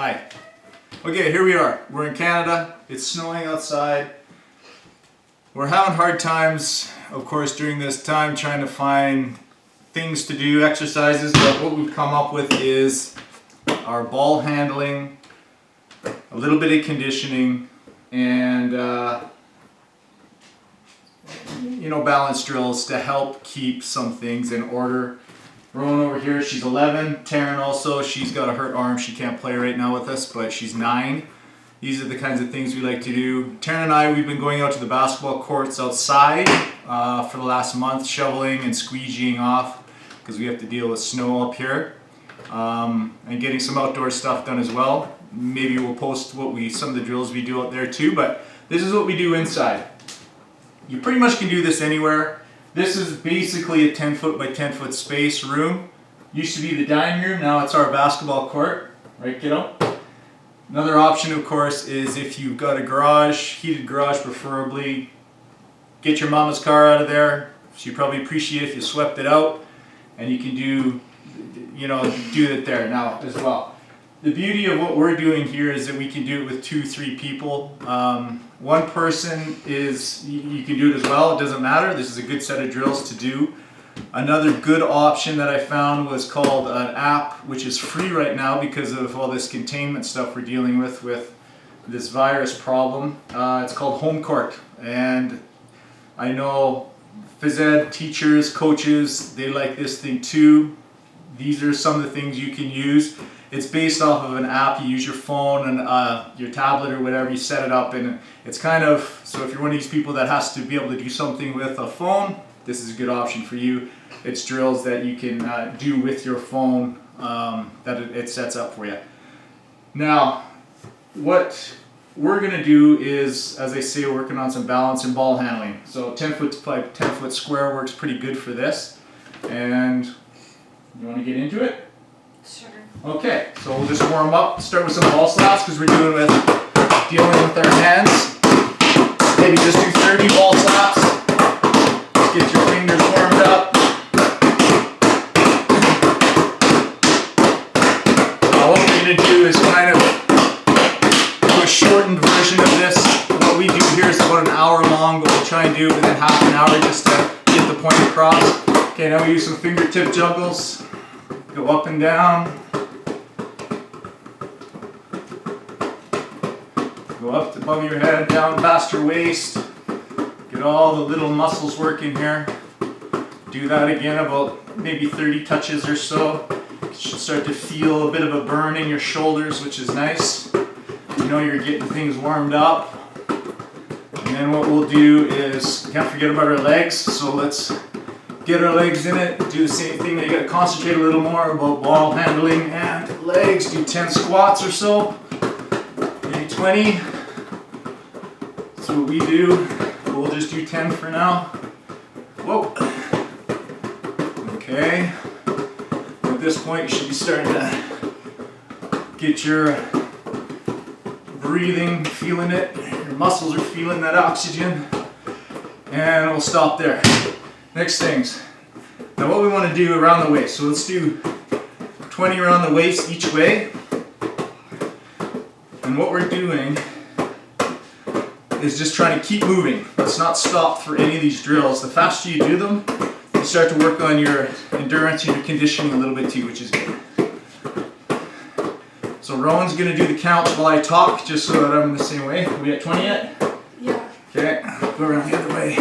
Hi. Okay, here we are. We're in Canada. It's snowing outside. We're having hard times, of course, during this time trying to find things to do, exercises, but what we've come up with is our ball handling, a little bit of conditioning, and balance drills to help keep some things in order. Rowan over here, she's 11. Taryn also, she's got a hurt arm. She can't play right now with us, but she's 9. These are the kinds of things we like to do. Taryn and I, we've been going out to the basketball courts outside for the last month, shoveling and squeegeeing off because we have to deal with snow up here, and getting some outdoor stuff done as well. Maybe we'll post some of the drills we do out there too, but this is what we do inside. You pretty much can do this anywhere. This is basically a 10 foot by 10 foot space room. Used to be the dining room, now it's our basketball court. Right, kiddo? Another option, of course, is if you've got a garage, heated garage preferably, get your mama's car out of there. She'd probably appreciate if you swept it out, and you can do it there now as well. The beauty of what we're doing here is that we can do it with 2-3 people. One person you can do it as well, it doesn't matter. This is a good set of drills to do. Another good option that I found was called an app, which is free right now because of all this containment stuff we're dealing with this virus problem. It's called Home Court, and I know phys ed teachers, coaches, they like this thing too. These are some of the things you can use. It's based off of an app. You use your phone and your tablet or whatever, you set it up, and it's kind of, so if you're one of these people that has to be able to do something with a phone, this is a good option for you. It's drills that you can do with your phone that it sets up for you. Now, what we're going to do is, as I say, working on some balance and ball handling. So 10 foot square works pretty good for this. And you want to get into it? Sure. Okay, so we'll just warm up. Start with some ball slaps because we're dealing with our hands. Maybe just do 30 ball slaps. Just get your fingers warmed up. Now what we're going to do is kind of do a shortened version of this. What we do here is about an hour long, but we'll try and do it within half an hour just to get the point across. Okay, now we use some fingertip juggles. Go up and down. Go up above your head, down past your waist. Get all the little muscles working here. Do that again about maybe 30 touches or so. You should start to feel a bit of a burn in your shoulders, which is nice. You know you're getting things warmed up. And then what we'll do is, can't forget about our legs, so let's get our legs in it. Do the same thing. You got to concentrate a little more about ball handling and legs. Do 10 squats or so, maybe 20. That's what we do. We'll just do 10 for now. Whoa. Okay. At this point, you should be starting to get your breathing, feeling it. Your muscles are feeling that oxygen. And we'll stop there. Next things. Now what we want to do around the waist. So let's do 20 around the waist each way. And what we're doing is just trying to keep moving. Let's not stop for any of these drills. The faster you do them, you start to work on your endurance and your conditioning a little bit too, which is good. So Rowan's going to do the counts while I talk, just so that I'm in the same way. Are we at 20 yet? Yeah. Okay, go around the other way.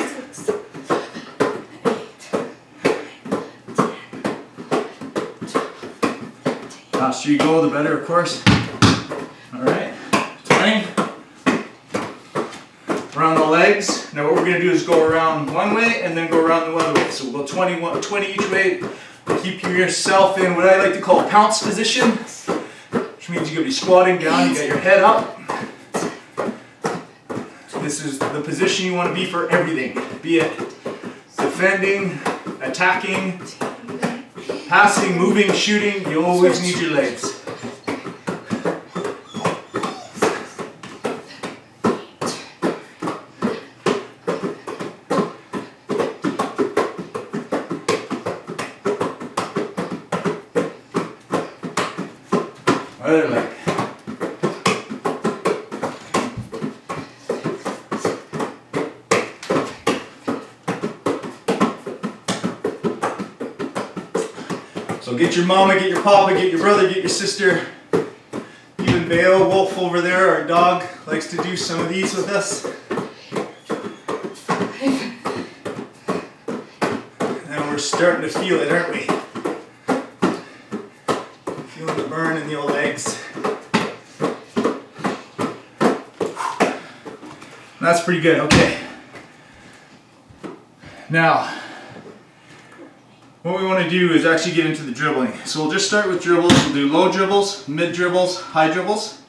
The faster you go, the better, of course. Alright, 20. Around the legs. Now what we're going to do is go around one way and then go around the other way. So we'll go 20 each way. Keep yourself in what I like to call pounce position, which means you're going to be squatting down, you got your head up. This is the position you want to be for everything, be it defending, attacking, passing, moving, shooting. You always need your legs. Other leg. So get your mama, get your papa, get your brother, get your sister. Even Beowulf over there, our dog, likes to do some of these with us. And we're starting to feel it, aren't we? Feeling the burn in the old legs. That's pretty good, okay. Now, what we want to do is actually get into the dribbling. So we'll just start with dribbles. We'll do low dribbles, mid dribbles, high dribbles.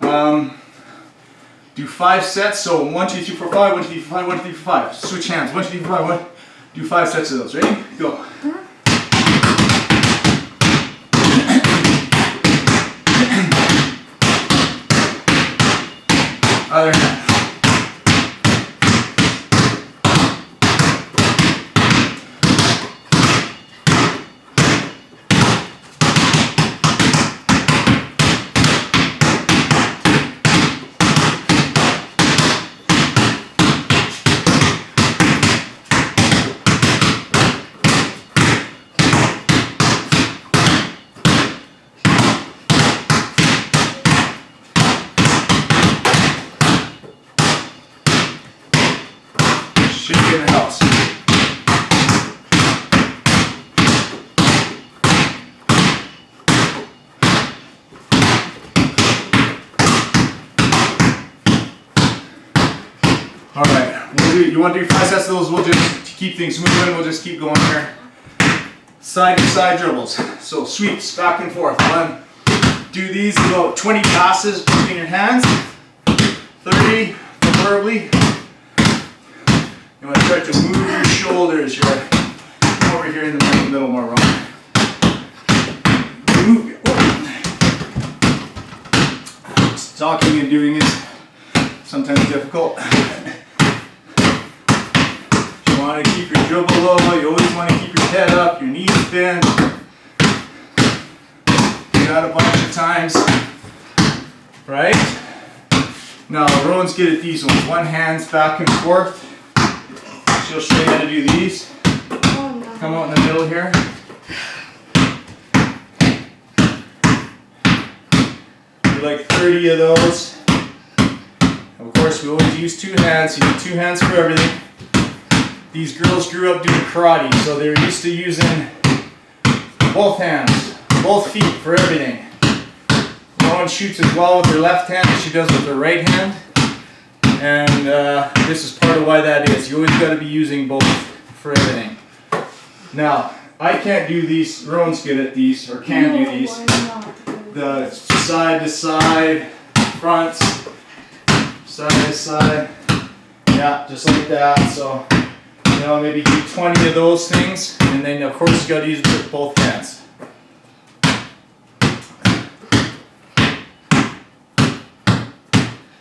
Do 5 sets. So 1, 2, 3, 4, 5, 1, 2, 3, 4, 5, 1, 2, 3, 4, 5. Switch hands. 1, 2, 3, 4, 5, 1. Do 5 sets of those. Ready? Go. Other hand. In the house. All right, you want to do 5 sets of those? We'll just keep things moving. We'll just keep going here. Side to side dribbles. So sweeps back and forth. Do these about 20 passes between your hands. 30 preferably. You want to try to move your shoulders here. Come over here in the middle more, Ron. Move it. Talking and doing is sometimes difficult. You want to keep your dribble low. You always want to keep your head up, your knees bent. Do that a bunch of times. Right? Now, Rowan's good at these ones. One hand's back and forth. She'll show you how to do these. Oh, no. Come out in the middle here. Do like 30 of those. Of course, we always use 2 hands. You need 2 hands for everything. These girls grew up doing karate, so they're used to using both hands, both feet for everything. No one shoots as well with her left hand as she does with her right hand. And this is part of why that is. You always got to be using both for everything. Now, I can't do these. Rowan's good at these, or can do these. The side to side, front, side to side. Yeah, just like that. So, you know, maybe do 20 of those things. And then, of course, you got to use it with both hands.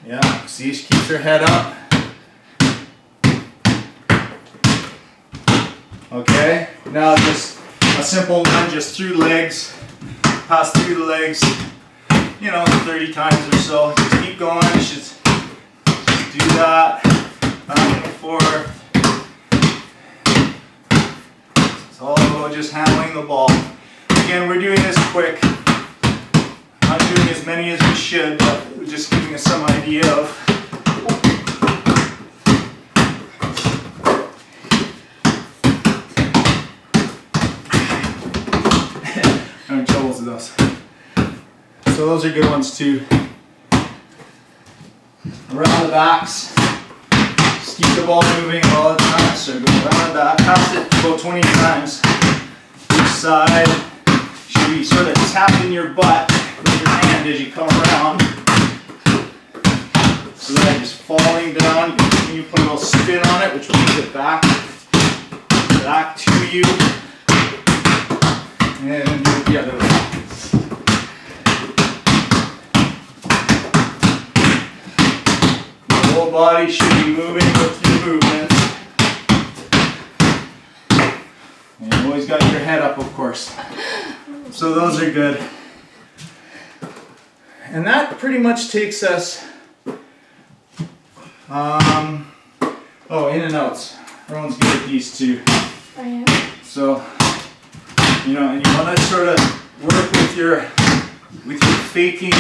Yeah, see, she keeps her head up. Okay, now just a simple one, just through legs, pass through the legs, you know, 30 times or so. Just keep going, just do that, back and forth. It's all about just handling the ball. Again, we're doing this quick. Not doing as many as we should, but we're just giving us some idea of I'm having trouble with those. So those are good ones too. Around the backs. Just keep the ball moving all the time. So go around the back, pass it about 20 times. Each side. Should be sort of tapping your butt with your hand as you come around. So then just falling down, you continue to put a little spin on it, which brings it back to you. And do it the other way. Your whole body should be moving with your movements. And you always got your head up, of course. So those are good. And that pretty much takes us, in and outs. Rowan's good at these too. I am. So You know, and you want to sort of work with your faking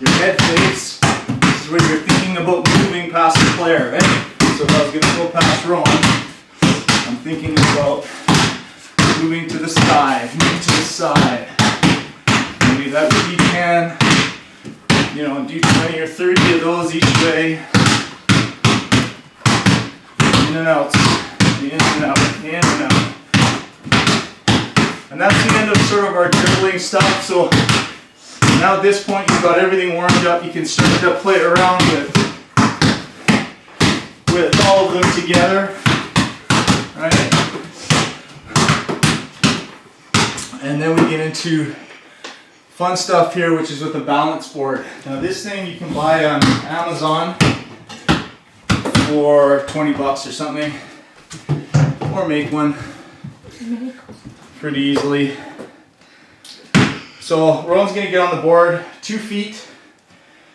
your head face. This is where you're thinking about moving past the player, right? So if I was going to go past Rowan, I'm thinking about moving to the side, moving to the side. Maybe that if you can, you know, do 20 or 30 of those each way. In and out, in and out, in and out. And that's the end of sort of our dribbling stuff. So now at this point you've got everything warmed up. You can start to play around with all of them together. Right? And then we get into fun stuff here, which is with the balance board. Now this thing you can buy on Amazon for 20 bucks or something, or make one pretty easily. So Rowan's going to get on the board 2 feet.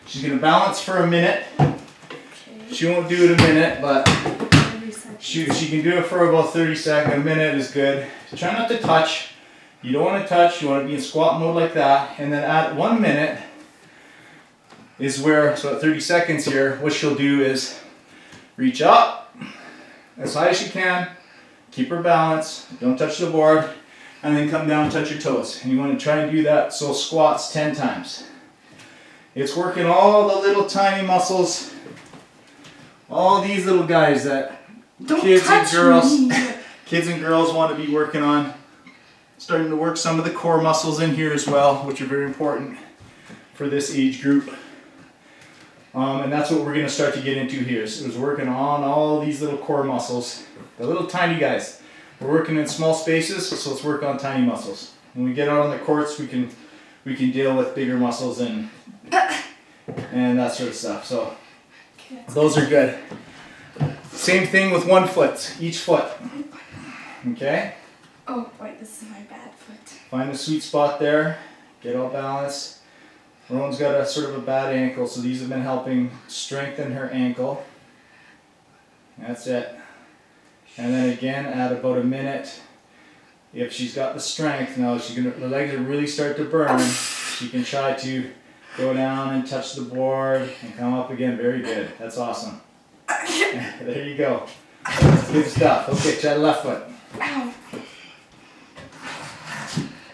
She's going to balance for a minute. She won't do it a minute, but she can do it for about 30 seconds. A minute is good. So try not to touch. You don't want to touch. You want to be in squat mode like that. And then at 1 minute is where, so at 30 seconds here, what she'll do is reach up as high as you can. Keep her balance. Don't touch the board. And then come down and touch your toes. And you want to try and do that, so squats 10 times. It's working all the little tiny muscles. All these little guys that kids and girls want to be working on. Starting to work some of the core muscles in here as well, which are very important for this age group. And that's what we're going to start to get into here. So it's working on all these little core muscles, the little tiny guys. We're working in small spaces, so let's work on tiny muscles. When we get out on the courts, we can deal with bigger muscles and that sort of stuff. So those are good. Same thing with one foot, each foot. Okay? Oh, wait, this is my bad foot. Find the sweet spot there. Get all balanced. Rowan's got a sort of a bad ankle, so these have been helping strengthen her ankle. That's it. And then again, at about a minute, if she's got the strength, now the legs are really start to burn, she can try to go down and touch the board and come up again. Very good. That's awesome. There you go. Good stuff. Okay, try the left foot. Ow.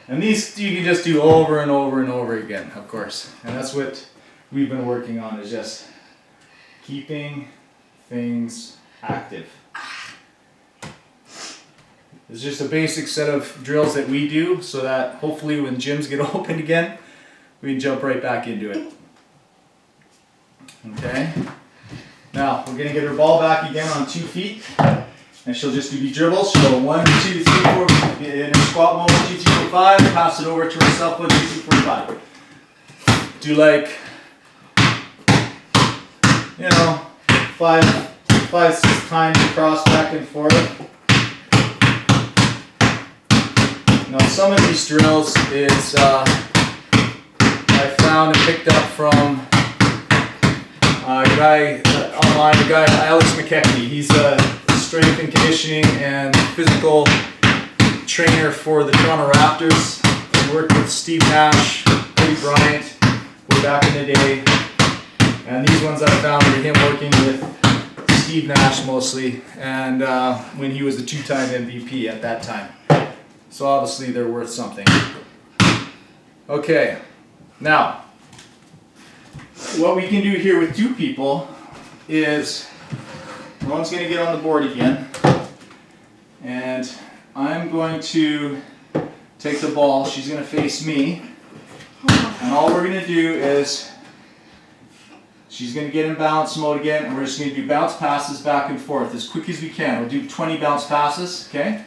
And these you can just do over and over and over again, of course. And that's what we've been working on, is just keeping things active. It's just a basic set of drills that we do so that hopefully when gyms get opened again, we can jump right back into it. Okay? Now, we're going to get her ball back again on 2 feet. And she'll just do dribbles. She'll go 1, 2, 3, 4, in her squat mode, 1, 2, 3, 4, 5. Pass it over to herself, 1, 2, 3, 4, 5. Do like, you know, 5, 6 times across, back and forth. Now some of these drills is I found and picked up from a guy online, Alex McKechnie. He's a strength and conditioning and physical trainer for the Toronto Raptors. He worked with Steve Nash, Kobe Bryant way back in the day. And these ones I found were him working with Steve Nash mostly, and when he was the 2-time MVP at that time. So obviously they're worth something. Okay, now what we can do here with 2 people is Rowan's going to get on the board again, and I'm going to take the ball. She's going to face me, and all we're going to do is she's going to get in balance mode again, and we're just going to do bounce passes back and forth as quick as we can. We'll do 20 bounce passes, okay?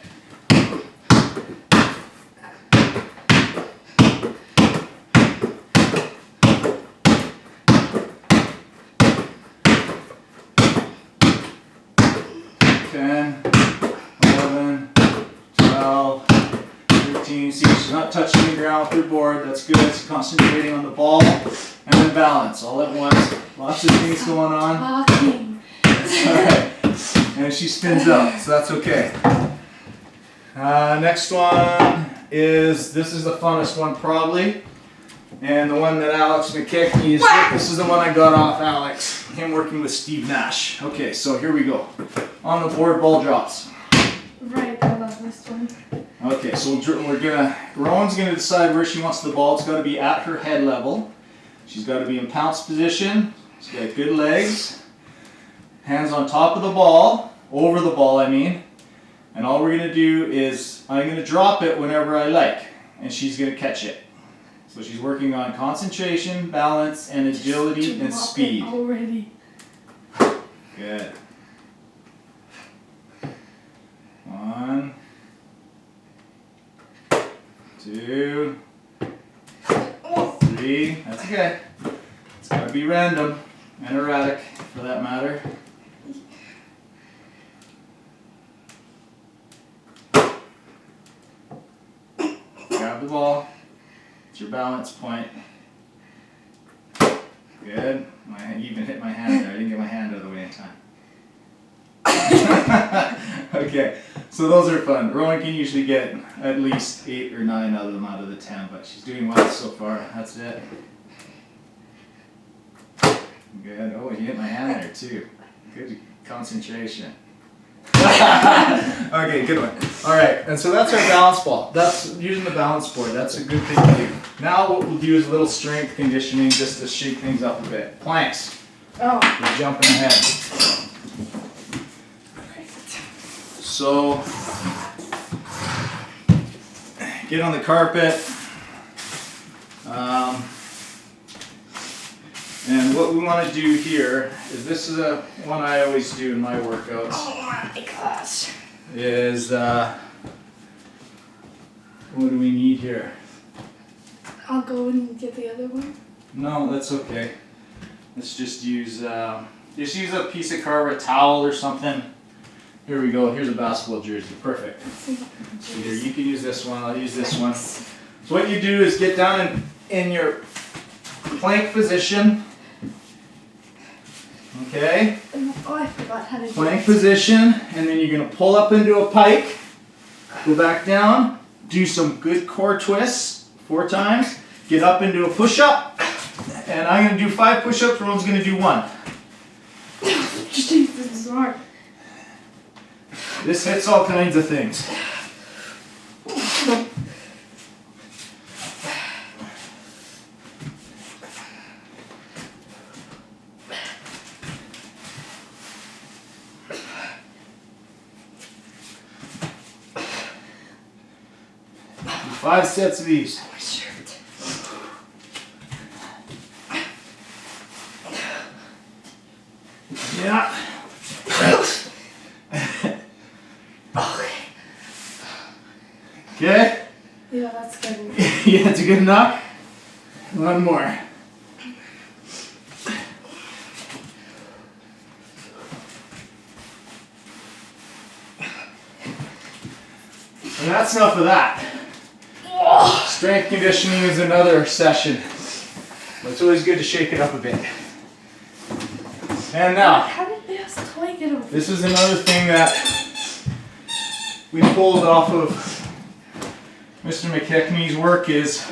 She's not touching the ground with her board. That's good. She's concentrating on the ball and then balance all at once. Lots of things going on. Alright. And she spins up, so that's okay. Next one. is, this is the funnest one probably. And the one that Alex McKechnie is, this is the one I got off Alex. Him working with Steve Nash. Okay, so here we go. On the board, ball drops. Right, I love this one. Okay, so Rowan's gonna decide where she wants the ball. It's gotta be at her head level. She's gotta be in pounce position. She's got good legs. Hands on top of the ball, over the ball I mean. And all we're gonna do is, I'm gonna drop it whenever I like. And she's gonna catch it. So she's working on concentration, balance, and agility and speed. Already. Good. 1, 2, 3. That's okay. It's gotta be random and erratic for that matter. Grab the ball. It's your balance point. Good. You even hit my hand there. I didn't get my hand out of the way in time. Okay, so those are fun. Rowan can usually get at least 8 or 9 out of them out of the 10, but she's doing well so far. That's it. Good. Oh, you hit my hand there too. Good concentration. Okay, good one. Alright, and so that's our balance ball. That's using the balance board. That's a good thing to do. Now what we'll do is a little strength conditioning just to shake things up a bit. Planks. Oh. You're jumping ahead. So, get on the carpet. And what we want to do here is, this is a one I always do in my workouts. Oh my gosh. Is what do we need here? I'll go and get the other one. No, that's okay. Let's just use a piece of cardboard, a towel or something. Here we go. Here's a basketball jersey. Perfect. So here, you can use this one. I'll use this one. So what you do is get down in your plank position. Okay. Oh, I forgot how to do Plank it. position, and then you're going to pull up into a pike, go back down, do some good core twists 4 times, get up into a push-up, and I'm going to do 5 push-ups, Rowan's going to do 1. Jeez, this is hard. This hits all kinds of things. Do 5 sets of these. My shirt. Yeah. Okay? Yeah, that's good. Yeah, that's good enough. 1 more. And that's enough of that. Strength conditioning is another session. But it's always good to shake it up a bit. And now, How did this toy get over? this is another thing that we pulled off of Mr. McKechnie's work. Is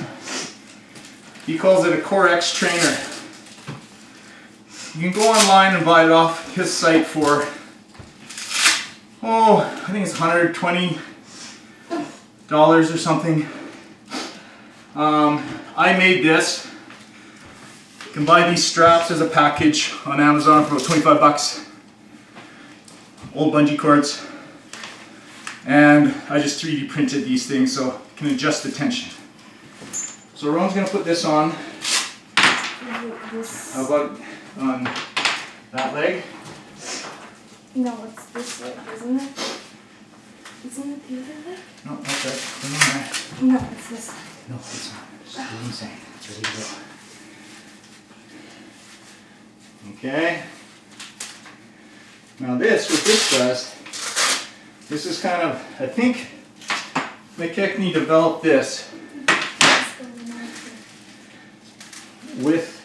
he calls it a Core X trainer. You can go online and buy it off his site for, I think it's $120 or something. I made this. You can buy these straps as a package on Amazon for about 25 bucks. Old bungee cords. And I just 3D printed these things so you can adjust the tension. So Rowan's going to put this on. How about on that leg? No, it's this leg, isn't it? Isn't it the other leg? No, that's right. Put it on there. No, it's this leg. No, it's not. Just do what I'm saying. It's ready to go. Okay. Now what this does, this is kind of, I think McKechnie developed this with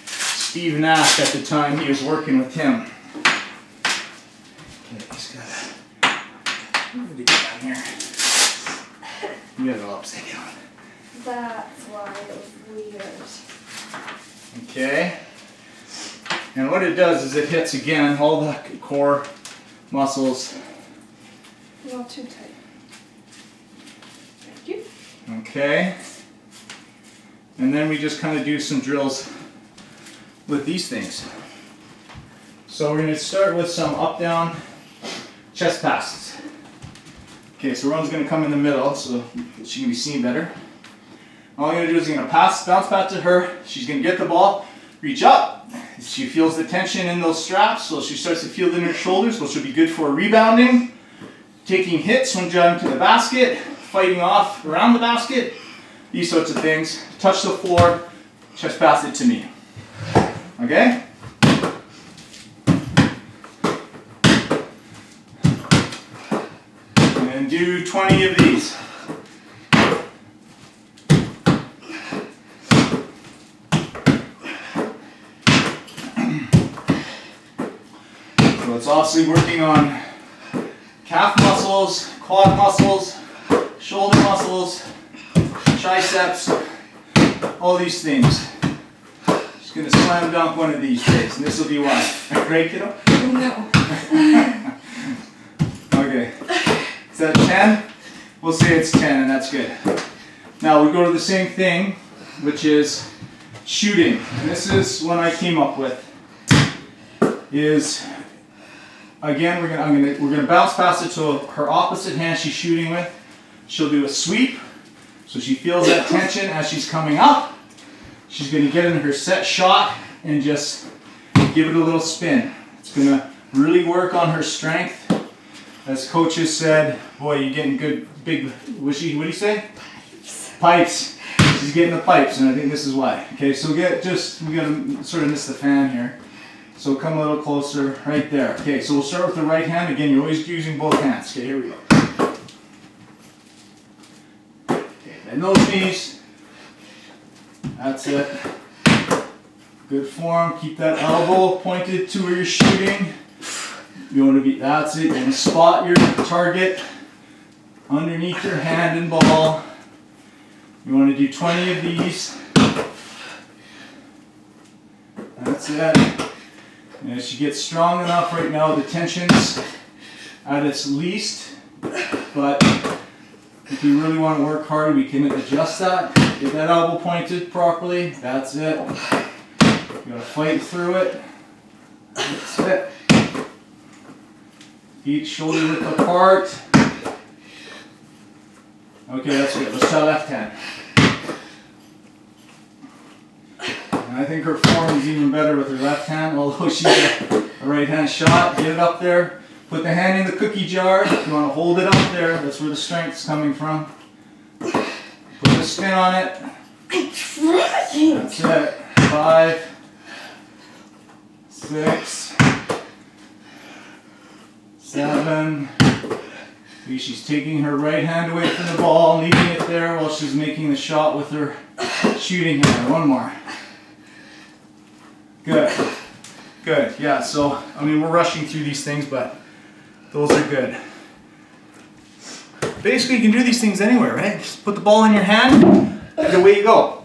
Steve Nash at the time he was working with him. Okay, he's got to get down here. You got it all. That's why it was weird. Okay. And what it does is it hits again all the core muscles. Not too tight. Thank you. Okay. And then we just kind of do some drills with these things. So we're going to start with some up-down chest passes. Okay, so Ron's going to come in the middle so she can be seen better. All I'm going to do is I'm going to bounce back to her. She's going to get the ball, reach up. She feels the tension in those straps, so she starts to feel it in her shoulders, which will be good for rebounding, taking hits when driving to the basket, fighting off around the basket, these sorts of things. Touch the floor, chest pass it to me. Okay? And do 20 of these. So it's obviously working on calf muscles, quad muscles, shoulder muscles, triceps, all these things. Just gonna slam dunk one of these days, and this will be why. Right, kiddo? No. Okay. Is that 10? We'll say it's 10, and that's good. Now we go to the same thing, which is shooting. And this is one I came up with. Is again, we're gonna bounce pass it to her opposite hand she's shooting with. She'll do a sweep, so she feels that tension as she's coming up. She's gonna get in her set shot and just give it a little spin. It's gonna really work on her strength. As coaches said, boy, you're getting good big. What do you say? Pipes. She's getting the pipes, and I think this is why. Okay, so we gotta sort of miss the fan here. So come a little closer, right there. Okay, so we'll start with the right hand. Again, you're always using both hands. Okay, here we go. Okay, bend those knees. That's it. Good form. Keep that elbow pointed to where you're shooting. You want to be, that's it. You want to spot your target underneath your hand and ball. You want to do 20 of these. That's it. And as she gets strong enough right now, the tension's at its least, but if you really want to work hard, we can adjust that. Get that elbow pointed properly. That's it. You gotta fight through it. That's it. Feet shoulder width apart. Okay, that's good. Let's try left hand. And I think her form is even better with her left hand, although she's a right hand shot. Get it up there. Put the hand in the cookie jar. You want to hold it up there. That's where the strength's coming from. Put the spin on it. I'm trying. That's it. 5, 6, 7. See, she's taking her right hand away from the ball, leaving it there while she's making the shot with her shooting hand. One more. Good. Good. Yeah, so, I mean, we're rushing through these things, but those are good. Basically, you can do these things anywhere, right? Just put the ball in your hand, and away you go.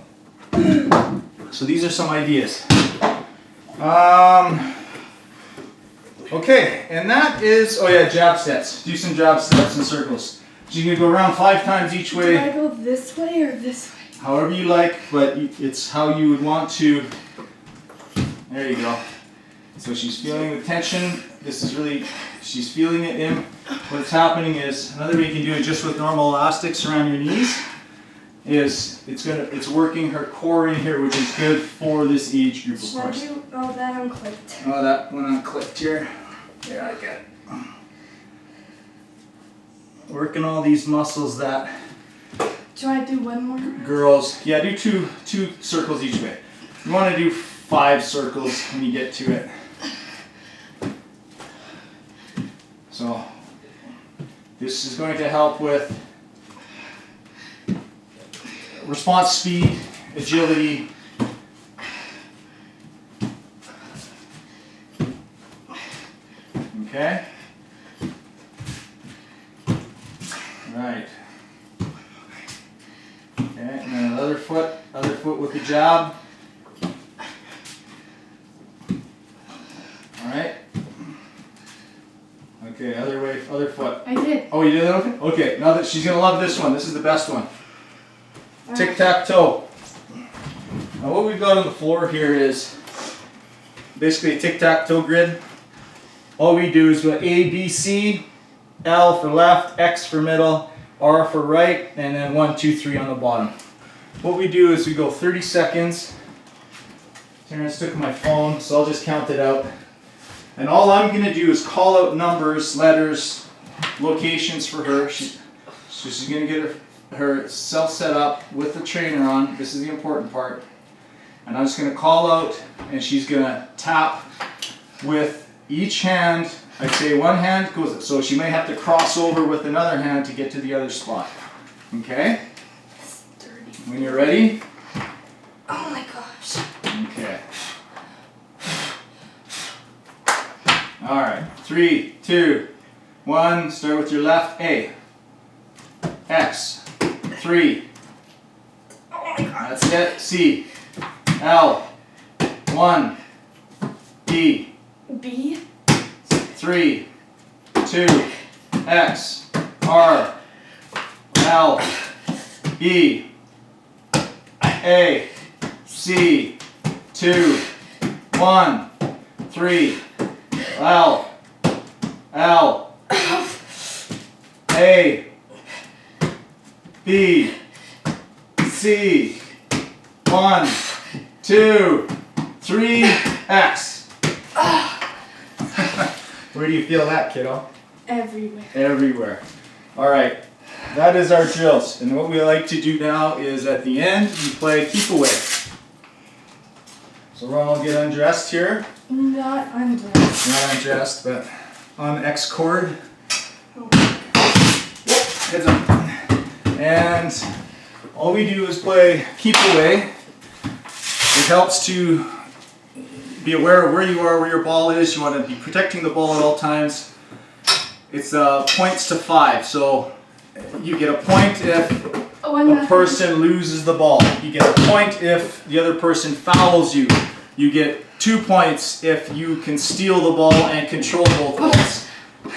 So these are some ideas. Okay, and that is, oh yeah, jab steps. Do some jab steps and circles. So you're going to go around 5 times each way. Do I go this way or this way? However you like, but it's how you would want to. There you go. So she's feeling the tension. This is really, she's feeling it in. What's happening is, another way you can do it just with normal elastics around your knees, is it's working her core in here, which is good for this age group, of course. Should I do, oh, that unclipped. Oh, that one unclipped here. There, I got it. Working all these muscles that Do I do one more? girls, yeah, do two circles each way. You want to do 5 circles when you get to it. So this is going to help with response speed, agility. Okay. Right. Okay, and then Other foot with the jab. All right. Okay, other way, other foot. I did. Oh, you did that? Okay. Okay, now that she's gonna love this one. This is the best one. Tic-tac-toe. Now what we've got on the floor here is basically a tic-tac-toe grid. All we do is A, B, C, L for left, X for middle, R for right, and then 1, 2, 3 on the bottom. What we do is we go 30 seconds. Terrence took my phone, so I'll just count it out. And all I'm going to do is call out numbers, letters, locations for her. She's going to get herself set up with the trainer on. This is the important part. And I'm just going to call out, and she's going to tap with each hand. I'd say one hand goes, so she may have to cross over with another hand to get to the other spot. Okay? When you're ready? Oh my gosh. Okay. All right. 3, 2, 1. Start with your left. A. X. 3. That's it. C. L. 1. B. B. 3, 2, X, R, L, B, A, C, 2, 1, 3, L, A, B, C, 1, 2, 3, X. Where do you feel that, kiddo? Everywhere. Everywhere. All right, that is our drills. And what we like to do now is at the end, we play keep away. So Ron will get undressed here. Not undressed. Not undressed, but on X cord. Oh. Heads up. And all we do is play keep away. It helps to be aware of where you are, where your ball is. You want to be protecting the ball at all times. It's points to 5. So you get a point if a person loses the ball. You get a point if the other person fouls you. You get 2 points if you can steal the ball and control both balls.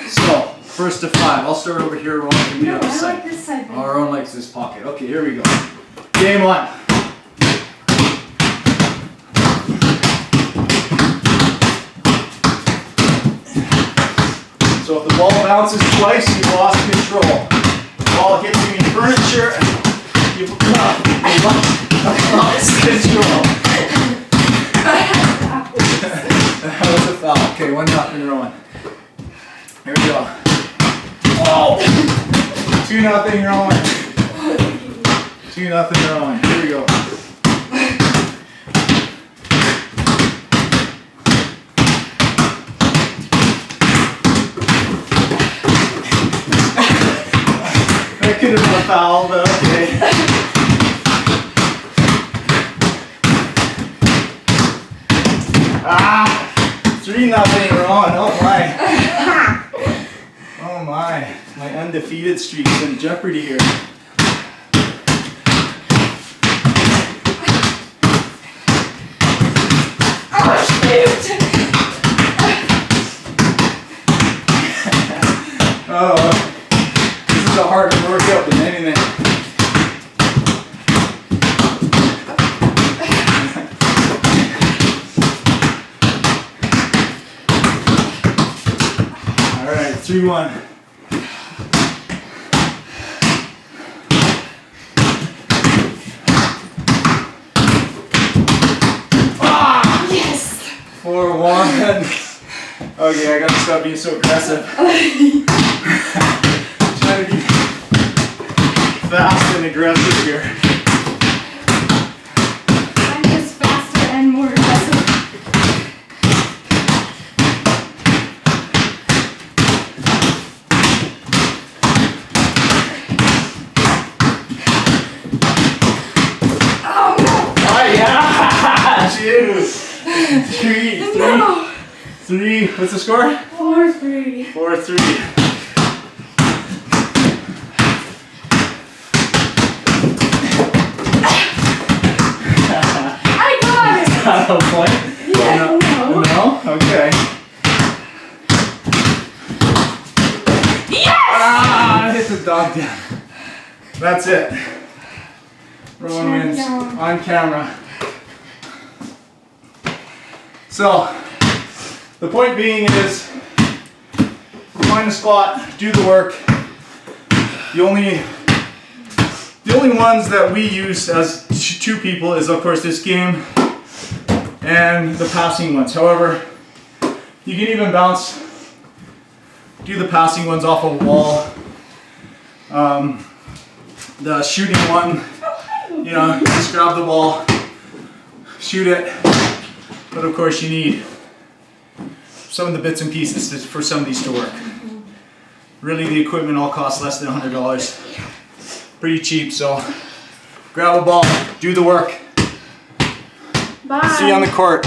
So, first to 5. I'll start over here. Ron can be on this side. I like this side. Oh, Ron likes this pocket. Okay, here we go. Game 1. So if the ball bounces twice, you've lost control. The ball hits you in furniture, you've lost control. That was a foul. Okay, 1-0 Rowan. Here we go. Oh! 2-0 Rowan. 2-0 Rowan. Here we go. Could have been a foul, but okay. Ah! 3-0 Ron. Oh my. Oh my. My undefeated streak's in jeopardy here. Oh, shoot! Oh. This is a harder workout than anything. All right, 3-1. Ah! Yes! 4-1. Okay, I gotta stop being so aggressive. Trying to be fast and aggressive here. I'm just faster and more aggressive. Oh no! Oh yeah! Jeez! 3. What's the score? 4-3. 4-3. have a point? Yeah, no. No? Okay. Yes! Ah, I hit the dog down. That's it. Rowan wins on camera. So, the point being is, find a spot, do the work. The only ones that we use as two people is of course this game and the passing ones. However, you can even do the passing ones off a wall. The shooting one, you know, just grab the ball, shoot it. But of course you need some of the bits and pieces for some of these to work. Really, the equipment all costs less than $100. Pretty cheap, so grab a ball, do the work. Bye. See you on the court.